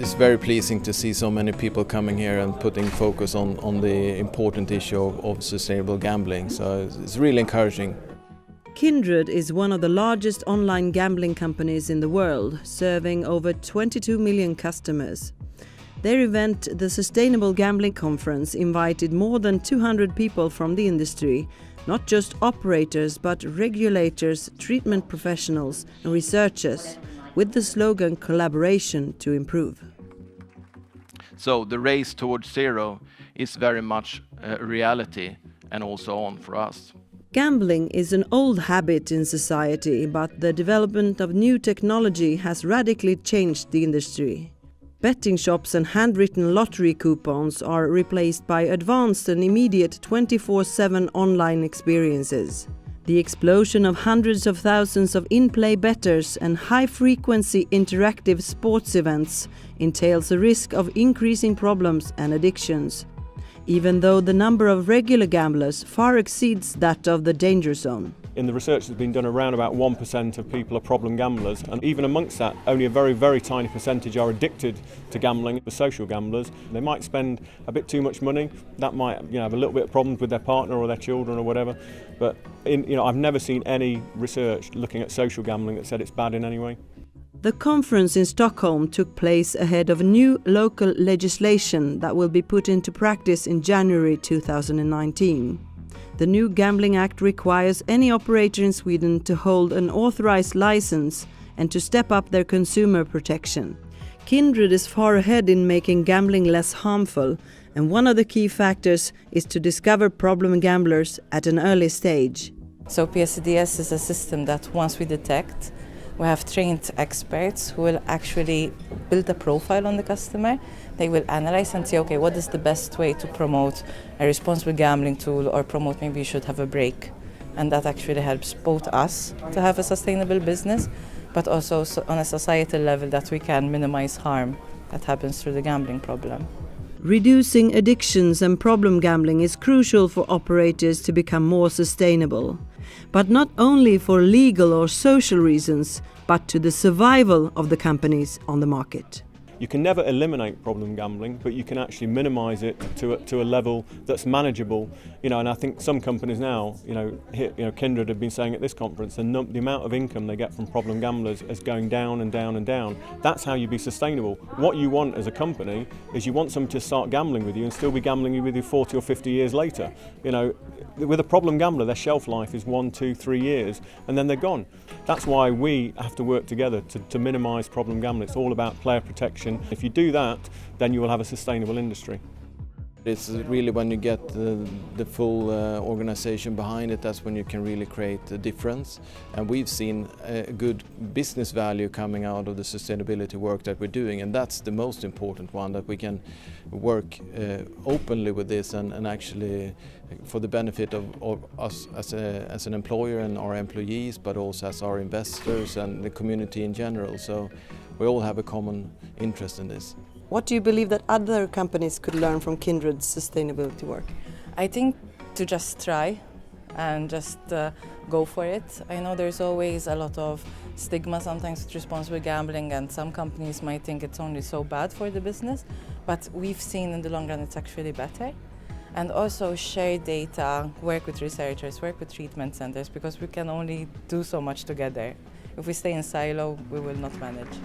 It's very pleasing to see so many people coming here and putting focus on the important issue of sustainable gambling. So it's really encouraging. Kindred is one of the largest online gambling companies in the world, serving over 22 million customers. Their event, the Sustainable Gambling Conference, invited more than 200 people from the industry, not just operators but regulators, treatment professionals and researchers, with the slogan "Collaboration to improve." So the race towards zero is very much a reality and also on for us. Gambling is an old habit in society, but the development of new technology has radically changed the industry. Betting shops and handwritten lottery coupons are replaced by advanced and immediate 24/7 online experiences. The explosion of hundreds of thousands of in-play bettors and high-frequency interactive sports events entails a risk of increasing problems and addictions, even though the number of regular gamblers far exceeds that of the danger zone. In the research that's been done, around about 1% of people are problem gamblers, and even amongst that, only a very, very tiny percentage are addicted to gambling. The social gamblers, they might spend a bit too much money. That might, have a little bit of problems with their partner or their children or whatever. But I've never seen any research looking at social gambling that said it's bad in any way. The conference in Stockholm took place ahead of new local legislation that will be put into practice in January 2019. The new Gambling Act requires any operator in Sweden to hold an authorized license and to step up their consumer protection. Kindred is far ahead in making gambling less harmful, and one of the key factors is to discover problem gamblers at an early stage. So PSCDS is a system that once we detect, we have trained experts who will actually build a profile on the customer. They will analyze and say, okay, what is the best way to promote a responsible gambling tool or promote maybe you should have a break. And that actually helps both us to have a sustainable business, but also on a societal level that we can minimize harm that happens through the gambling problem. Reducing addictions and problem gambling is crucial for operators to become more sustainable. But not only for legal or social reasons, but to the survival of the companies on the market. You can never eliminate problem gambling, but you can actually minimise it to a level that's manageable. And I think some companies now, Kindred have been saying at this conference, the amount of income they get from problem gamblers is going down and down and down. That's how you be sustainable. What you want as a company is you want someone to start gambling with you and still be gambling with you 40 or 50 years later. With a problem gambler, their shelf life is 1, 2, 3 years, and then they're gone. That's why we have to work together to minimise problem gambling. It's all about player protection. If you do that, then you will have a sustainable industry. It's really when you get the full organization behind it, that's when you can really create a difference. And we've seen a good business value coming out of the sustainability work that we're doing, and that's the most important one, that we can work openly with this and actually for the benefit of us as an employer and our employees, but also as our investors and the community in general. So we all have a common interest in this. What do you believe that other companies could learn from Kindred's sustainability work? I think to just try and just go for it. I know there's always a lot of stigma sometimes with responsible gambling, and some companies might think it's only so bad for the business, but we've seen in the long run it's actually better. And also share data, work with researchers, work with treatment centers, because we can only do so much together. If we stay in silo, we will not manage.